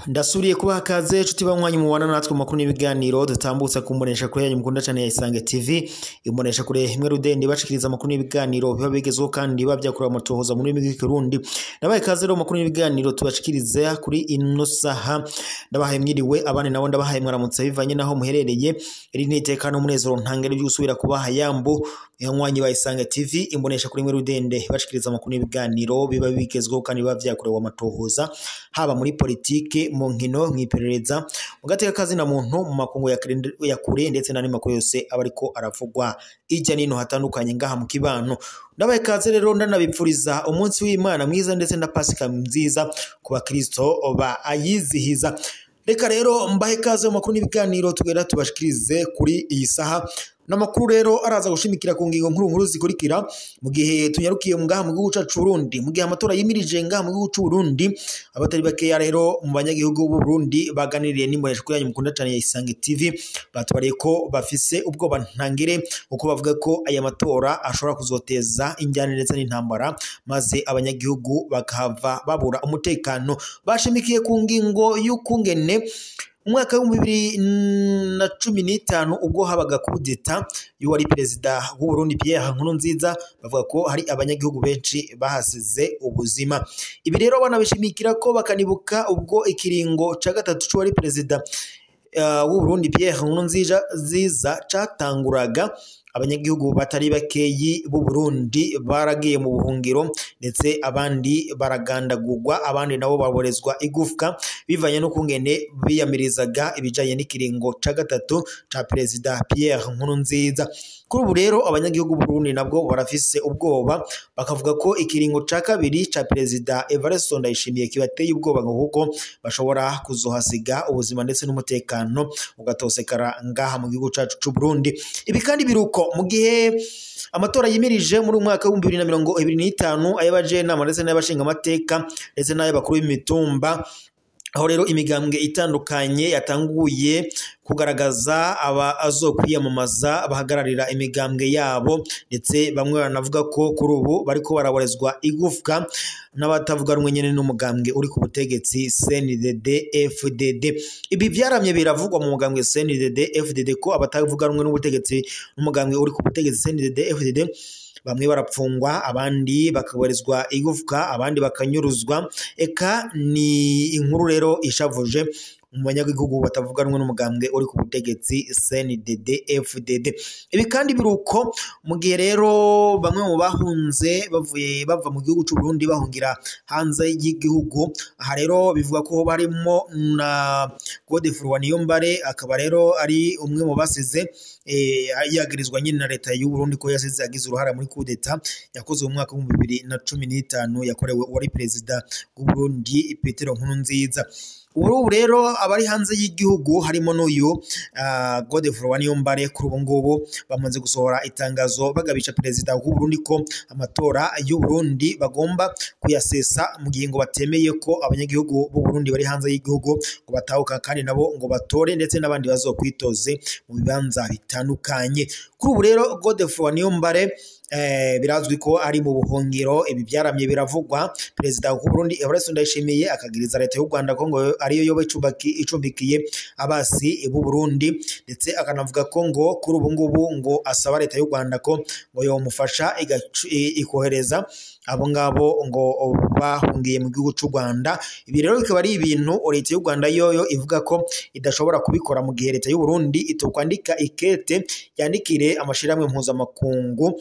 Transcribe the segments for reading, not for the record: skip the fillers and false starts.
Ndasuriye kubaha kaze cuti banywanyi mubana natwe makuru n'ibiganiro dutambutsa kumbonesha kure yanyu mukunda cyane ya Isange TV imbonesha kure himwe rudende bashikiriza makuru n'ibiganiro biba bigezweho kandi bavyakura amatohoza muri migi Kirundi nabaye kaze rero makuru n'ibiganiro tubashikiriza kuri ino saha ndabahaye mwiriwe abane nabo ndabahaye mwaramutse bivanye naho muherereye iri nitekano munezero ntangere by'usubira kubaha yambo yanywanyi ba Isange TV imbonesha kuri himwe rudende bashikiriza makuru n'ibiganiro biba bigezweho kandi bavyakurewe amatohoza haba muri politike mu nkino nk'iperereza ugateka kazi na muntu mu makungu ya kure ndetse n'andi makuru yose abariko aravugwa ijya nino hatandukanye ngaha mu kibano ndabaye kaze rero ndanabipfuriza umunsi w'Imana mwiza ndetse na Pasika nziza ku bakristo ba ayizihiza. Reka rero mbahe kaze mu makuru n'ibiganiro tugera tubashikirize kuri iyi saha namakuru rero araza gushimikira ku ngingo nkuru zikurikira mu gihe tunyarukiye ngaha mu gihugu cyacu Burundi mu gihe amatora yimirije ngaha mu gihugu cy'u Burundi abatari bakeya rero mu banyagihugu b'u Burundi baganiriye n'imbonesha kuri yanyu mukunda cyane ya Isange TV batwariye ko bafise ubwoba ntangire uko bavuga ko aya matora ashobora kuzoteza injyane ndetse n'intambara maze abanyagihugu bakahava babura umutekano bashimikiye ku ngingo y'ukungene umwaka wa 2015 ubwo habaga kudeta y'uwari perezida w'u Burundi Pierre Nkurunziza bavuga ko hari abanyagihugu benshi bahasize ubuzima. Ibi rero banabishimikira ko bakanibuka ubwo ikiringo ca gatatu c'uwari perezida w'u Burundi Pierre Nkurunziza catanguraga abanyagihugu batari bakeyi b'u Burundi baragiye mu buhungiro ndetse abandi baragandagurwa abandi nabo baborezwa igufwa bivanye no kungene biyamirizaga ibijanye n'ikiringo ca gatatu ca perezida Pierre Nkurunziza. Kuri ubu rero abanyagihugu b'u Burundi nabwo barafise ubwoba bakavuga ko ikiringo ca kabiri ca perezida Evariste Ndayishimiye kibateye ubwoba kuko bashobora kuzohasiga ubuzima ndetse n'umutekano ugatosekara ngaha mu gihugu cacu c'u Burundi. Ibi kandi biruko mu gihe amatora yimirije muri umwaka wa 2025 ay'abajenama ndetse n'abashinga amateka ndetse n'ay'abakuru b'imitumba aho rero imigambwe itandukanye yatanguye kugaragaza aba azokwiyamamaza bahagararira imigambwe yabo ndetse bamwe banavuga ko kuri ubu bariko baraborezwa igufwa n'abatavuga rumwe nyene n'umugambwe uri ku butegetsi CNDD FDD. Ibi byaramye biravugwa mu mugambwe CNDD FDD ko abatavuga rumwe n'ubutegetsi n'umugambwe uri ku butegetsi CNDD FDD bamwe barapfungwa abandi bakaborezwa igufwa abandi bakanyuruzwa eka ni inkuru rero ishavuje mu banyagihugu batavuga rumwe n'umugambwe uri ku butegetsi CNDD FDD. Ibi kandi biruko mu gihe rero bamwe mu bahunze bava mu gihugu cy'u Burundi bahungira hanze y'igihugu aha rero bivuga ko barimo na Godefroid Niyombare akaba rero ari umwe mu basize yagirizwa nyine na leta y'u Burundi ko yasize agize uruhara muri kudeta yakoze mu mwaka wa 2015 yakorewe wari perezida w'u Burundi Petero Nkurunziza. Ubu rero abari hanze y'igihugu harimo n'uyu Godefroid Niyombare kuri ubu ngubu bamaze gusohora itangazo bagabisha perezida w'u Burundi ko amatora y'u Burundi bagomba kuyasesa mu gihe ngo batemeye ko abanyagihugu b'u Burundi bari hanze y'igihugu ngo batahuka kandi nabo ngo batore ndetse n'abandi bazokwitoze mu bibanza bitandukanye. Kuri ubu rero Godefroid Niyombare birazwi ko ari mu buhungiro. Ibi byaramye biravugwa perezida w'u Burundi Evariste Ndayishimiye akagiriza leta y'u Rwanda ko ngo ariyo yobe icumbikiye abasi b'u Burundi ndetse akanavuga ko ngo kuri ubu ngubu ngo asaba leta y'u Rwanda ko ngo yomufasha ikohereza abo ngabo ngo bahungiye mu gihugu cy'u Rwanda. Ibi rero bikaba ari ibintu leta y'u Rwanda yoyo ivuga ko idashobora kubikora mu gihe leta y'u Burundi itokwandika ikete yandikire amashiramwe mpuzamakungu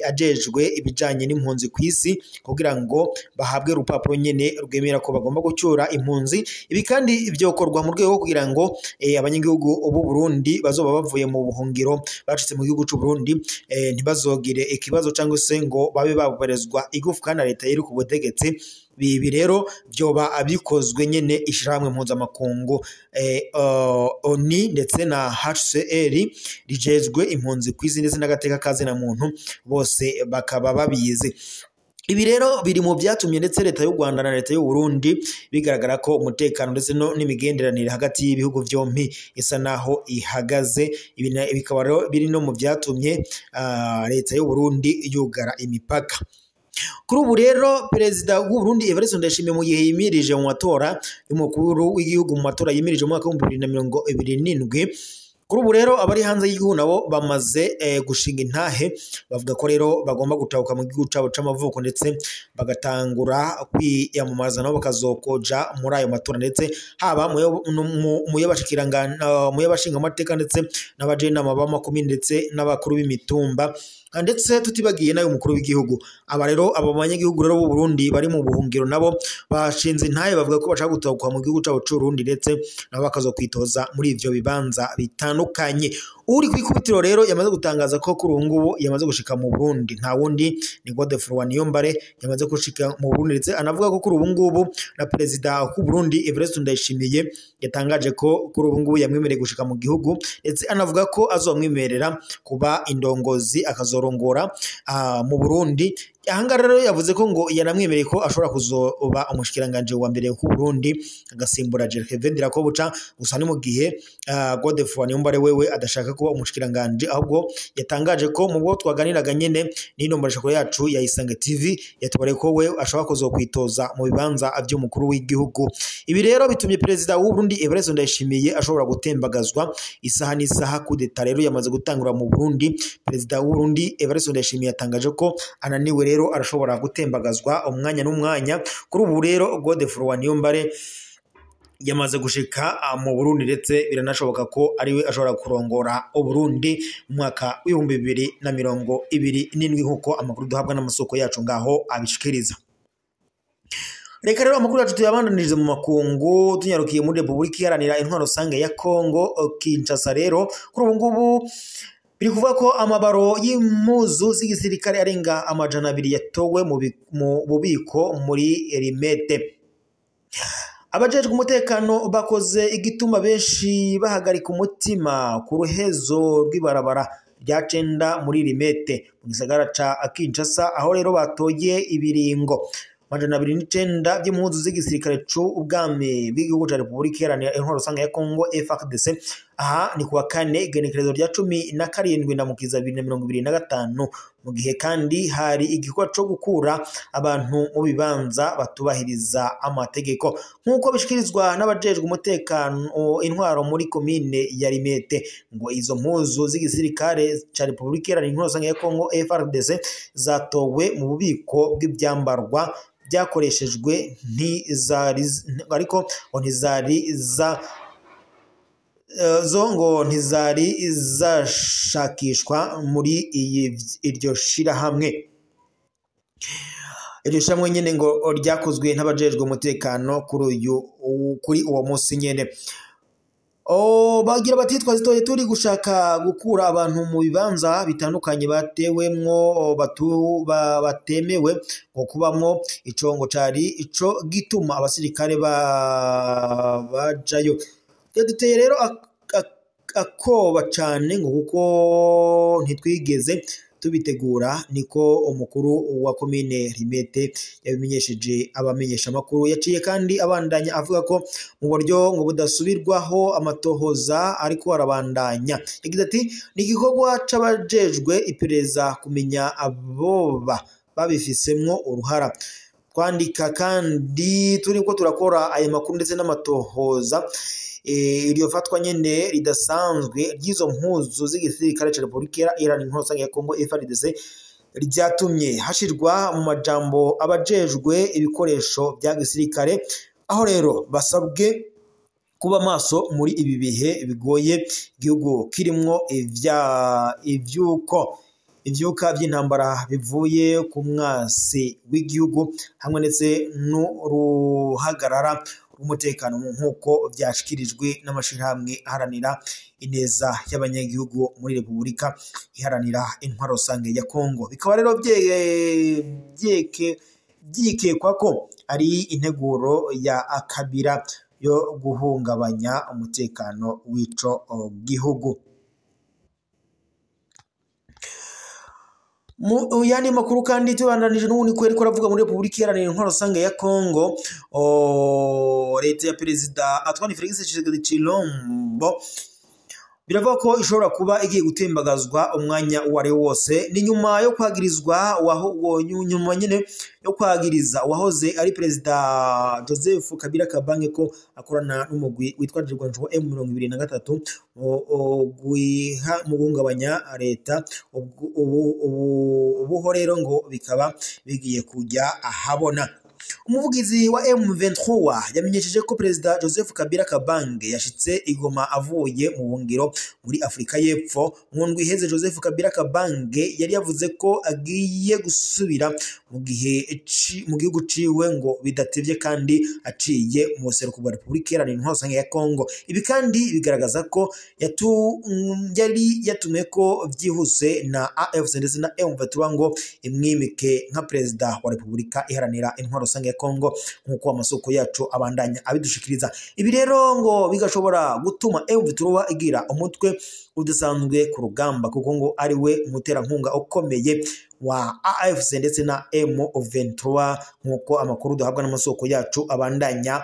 ajejwe ibijanye n'impunzi kw'isi kugira ngo bahabwe urupapuro nyene rwemera ko bagomba gucyura impunzi. Ibi kandi byokorwa mu rwego kugira ngo abanyagihugu b'u Burundi bazoba bavuye mu buhungiro bacitse mu gihugu cy'u Burundi ntibazogire ikibazo cyangwa se ngo babe baborezwa igufwa na leta y'iri ku butegetsi. Ibi rero byoba abikozwe nyene ishiramwe mpuzamakungu ONU ndetse na HCR rijejwe impunzi kw'isi ndetse n'agateka kazi na muntu bose bakaba babizi. Ibi rero biri mu byatumye ndetse leta y'u Rwanda na leta y'u Burundi bigaragara ko umutekano ndetse n'imigenderanire hagati y'ibihugu byombi isa naho ihagaze. Ibi bikaba rero biri no mu byatumye leta y'u Burundi yugara imipaka. Kuri ubu rero perezida w'u Burundi Evariste Ndayishimiye mu gihe yimirije mu matora y'umukuru w'igihugu mu matora yimirije mu mwaka wa 2027, kuri ubu rero abari hanze y'igihugu nabo bamaze gushinga intahe, bavuga ko rero bagomba gutahuka mu gihugu cabo c'amavuko ndetse bagatangura kwiyamamaza nabo bakazokoja muri ayo matora, ndetse haba mu y'abashinga amateka ndetse n'abajenama b'amakomine ndetse n'abakuru b'imitumba ndetse tutibagiye nayo umukuru w'igihugu. Aba rero abo banyagihugu rero b'u Burundi bari mu buhungiro nabo bashinze intahe, bavuga ko bashaka gutahuka mu gihugu cabo c'u Burundi ndetse nabo bakazokwitoza muri ivyo bibanza bitandukanye. Uri kwikubitiro rero yamaze gutangaza ko kuri ubu ngubu yamaze gushika mu Burundi, nta wundi ni Godefroid Niyombare yamaze gushika mu Burundi, ndetse anavuga ko kuri ubu ngubu na perezida w'u Burundi Evariste Ndayishimiye yatangaje ko kuri ubu ngubu yamwemereye gushika mu gihugu, ndetse anavuga ko azomwemerera kuba indongozi akazorongora mu Burundi. Ahangara rero yavuze ko ngo yanamwemereye ko ashobora kuzoba umushikiranganje wa mbere ku Burundi agasimbura Gervais Ndirakobuca, gusa ni mu gihe Godefroid Niyombare wewe adashaka kuba umushikiranganje, ahubwo yatangaje ko mu bwo twaganiraga nyene n'ino mbashako yacu ya Isange TV yatubare ko we ashobora kuzokwitoza mu bibanza by'umukuru w'igihugu. Ibi rero bitumye perezida w'u Burundi Evariste Ndayishimiye ashobora gutembagazwa isaha n'isaha. Kudeta rero yamaze gutangura mu Burundi. Perezida w'u Burundi Evariste Ndayishimiye yatangaje ko ananiwe rero arashobora gutembagazwa umwanya n'umwanya. Kuri ubu rero Godefroid Niyombare yamaze gushika mu Burundi, ndetse biranashoboka ko ariwe ashobora kurongora u Burundi mu mwaka w'2027 nkuko amakuru duhabwa n'amasoko yacu ngaho abishikiriza. Reka rero amakuru yacu tuyabandanirize mu makungu, tunyarukiye muri Repubulika Iharanira Intwaro Rusange ya Kongo Kinshasa. Rero kuri ubu ngubu biri kuvuga ko amabaro y'impuzu z'igisirikare arenga 200 yatowe mu bubiko muri Rimete. Abajejwe umutekano bakoze igituma benshi bahagarika umutima ku ruhezo rw'ibarabara rya 9 muri Rimete mu gisagara ca Kinshasa, aho rero batoye ibiringo 209 by'impuzu z'igisirikare c'ubwami bw'igihugu ca Repubulika Iharanira Intwaro Rusange ya Kongo FARDC. Aha ni kuwa kane igenekerezo rya 17 ndamukiza 2025, mu gihe kandi hari igikorwa co gukura abantu mu bibanza batubahiriza amategeko, nk'uko bishikirizwa n'abajejwe umutekano intwaro muri komine ya Rimete. Ngo izo mpuzu z'igisirikare ca Repubulika Iharanira Intwaro Rusange ya Kongo FARDC zatowe mu bubiko bw'ibyambarwa byakoreshejwe ntizari zashakishwa muri iryo shirahamwe. Iryo shirahamwe nyene ngo ryakozwe n'abajejwe umutekano kuri uwo munsi nyene. Bagira bati twazitoye turi gushaka gukura abantu mu bibanza bitandukanye batewemwo batemewe ngo kubamwo. Icongo cari ico gituma abasirikare bajayo. Yaduteye rero akoba cane ngo kuko ntitwigeze tubitegura, niko umukuru wa komine Rimete yabimenyesheje abamenyesha makuru. Yaciye kandi abandanya avuga ko mu buryo ngo budasubirwaho amatohoza ariko arabandanya. Yagize ati ni igikorwa c'abajejwe iperereza kumenya aboba babifisemwo uruhara. Twandika kandi turiko turakora aya makuru ndetse n'amatohoza. Iryo fatwa nyene ridasanzwe ry'izo mpuzu z'igisirikare ca Repubulika Iharanira Intwaro Rusange ya Kongo FARDC ryatumye hashirwa mu majambo abajejwe ibikoresho bya gisirikare, aho rero basabwe kuba maso muri ibi bihe bigoye igihugu kirimwo ivyuka by'intambara bivuye ku mwasi w'igihugu hamwe ndetse n'uruhagarara umutekano nk'uko byashikirijwe n'amashirahamwe aharanira ineza y'abanyagihugu muri Repubulika Iharanira Intwaro Rusange ya Kongo. Bikaba rero byikekwa ko ari integuro ya Kabila yo guhungabanya umutekano w'ico gihugu. Mu yandi makuru kandi tubandanije n'ubundi ko ariko aravuga muri Republika Iharanira Intwaro Rusange ya Congo, leta ya Perezida Antoine Felix Tshisekedi biravuga ko ishobora kuba igiye gutembagazwa umwanya wari wose, ni nyuma yo kwagirizwa nyuma nyene yo kwagiriza uwahoze ari Perezida Joseph Kabila Kabange ko akorana n'umugwi witwa Jirwanjo M23 mu guhungabanya leta. Ubu rero ngo bikaba bigiye kujya ahabona. Umuvugizi wa M23 yamenyesheje ko Perezida Joseph Kabila Kabange yashitse igoma avuye mu buhungiro muri Afrika y'Epfo. Mu ndwi iheze Joseph Kabila Kabange yari yavuze ko agiye gusubira mu gihugu ciwe ngo bidatevye kandi aciye mu seruko bwa Republika Iharanira Intwaro Rusange ya Congo. Ibi kandi bigaragaza ko yari yatume ko vyihuse na AFC ndetse na M23 ngo imwimike nka Perezida wa Republika Iharanira Intwaro Rusange ya Congo nkuko amasoko yacu abandanya abidushikiriza. Ibi rero ngo bigashobora gutuma M23 igira umutwe udasanzwe ku rugamba, kuko ngo ari we umuterankunga ukomeye wa AFC ndetse na M23 nkuko amakuru duhabwa n'amasoko yacu abandanya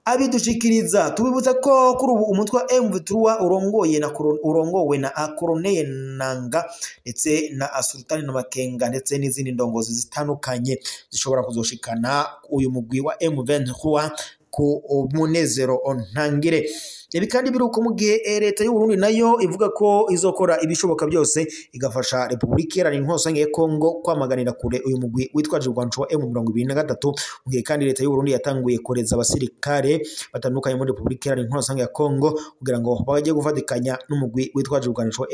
abidushikiriza. Tubibutsa ko kuri ubu umutwe wa M23 urongowe na Colonel Nanga ndetse na Sultani na Makenga ndetse n'izindi ndongozi zitandukanye zishobora kuzoshikana uyu mugwi wa M23 ku munezero ntangire. Ibi kandi biruko mu gihe leta y'u Burundi nayo ivuga ko izokora ibishoboka byose igafasha Republika Iharanira Intwaro Rusange ya Congo kwamaganira kure uyu mugwi witwaje Rwancho M23. Mu gihe kandi leta y'u Burundi yatanguye koreza abasirikare batandukanye muri Republika Iharanira Intwaro Rusange ya Congo kugira ngo bajye gufatikanya n'umugwi witwaje Rwancho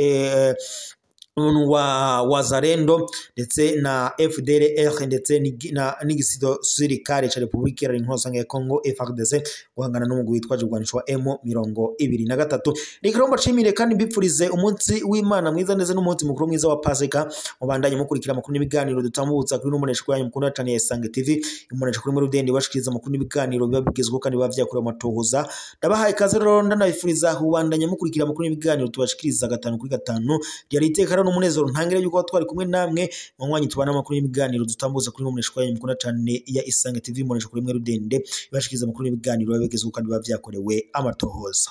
Wazalendo ndetse na FDLR ndetse n'igisirikare ca Republika Iharanira Intwaro Rusange ya Congo FARDC guhangana n'umugwi witwaje Rwancho M23. Reka mbashimire kandi mbipfurize umunsi w'Imana mwiza ndetse n'umunsi mukuru mwiza wa Pasika. Mubandanye mukurikira amakuru n'ibiganiro dutambutsa kuri n'umunesha yanyu mukunda cyane ya Isange TV, umunesha kuri muri Rudende bashikiriza amakuru n'ibiganiro biba bigezweho kandi biba vyakorewe amatohoza. Ndabahaye kaze rero ndanabifuriza kubandanya mukurikira amakuru n'ibiganiro tubashikiriza 5 kuri 5 ryari iteka n'umunezero ntangire yuko twari kumwe namwe mu mwanya tubana amakuru n'ibiganiro dutambuza kuri n'umunesha yanyu mukunda cyane ya Isange TV, umunesha kuri muri Rudende bashikiriza amakuru n'ibiganiro biba bigezweho kandi biba vyakorewe amatohoza.